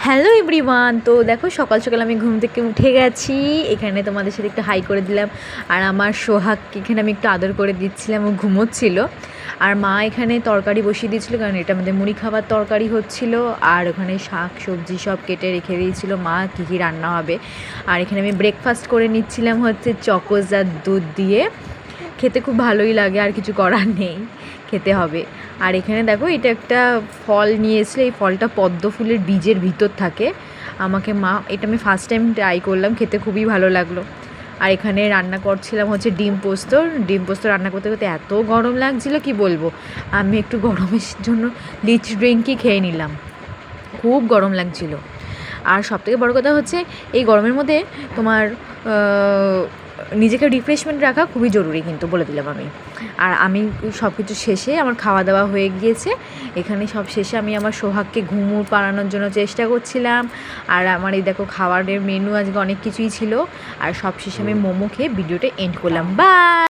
Hello everyone. তো দেখো সকাল সকাল আমি ঘুম থেকে উঠে গেছি, এখানে তোমাদের সাথে একটু হাই করে দিলাম। আর আমার সোহাগকে এখানে আমি একটু আদর করে দিচ্ছিলাম, ও ঘুমোচ্ছিল। আর মা এখানে তরকারি বসিয়ে দিয়েছিলো, কারণ এটা আমাদের মুড়ি খাবার তরকারি হচ্ছিলো। আর ওখানে শাক সবজি সব কেটে রেখে দিয়েছিল মা, কী কী রান্না হবে। আর এখানে আমি ব্রেকফাস্ট করে নিচ্ছিলাম হচ্ছে চকোজ আর দুধ দিয়ে। খেতে খুব ভালোই লাগে, আর কিছু করার নেই, খেতে হবে। আর এখানে দেখো এটা একটা ফল নিয়ে এসেছিলো, এই ফলটা পদ্ম ফুলের বীজের ভিতর থাকে। আমাকে মা, এটা আমি ফার্স্ট টাইম ট্রাই করলাম, খেতে খুবই ভালো লাগলো। আর এখানে রান্না করছিলাম হচ্ছে ডিম পোস্ত রান্না করতে করতে এত গরম লাগছিলো কি বলবো। আমি একটু গরমের জন্য লিচ ড্রিঙ্কই খেয়ে নিলাম, খুব গরম লাগছিলো। আর সবথেকে বড় কথা হচ্ছে এই গরমের মধ্যে তোমার নিজেকে রিফ্রেশমেন্ট রাখা খুবই জরুরি, কিন্তু বলে দিলাম আমি। আর আমি সব কিছু শেষে আমার খাওয়া দাওয়া হয়ে গিয়েছে, এখানে সব শেষে আমি আমার সোহাগকে ঘুম পাড়ানোর জন্য চেষ্টা করছিলাম। আর আমার এই দেখো খাবারের মেনু আজকে অনেক কিছুই ছিল। আর সব শেষে আমি মোমো খেয়ে ভিডিওটা এন্ড করলাম। বাই।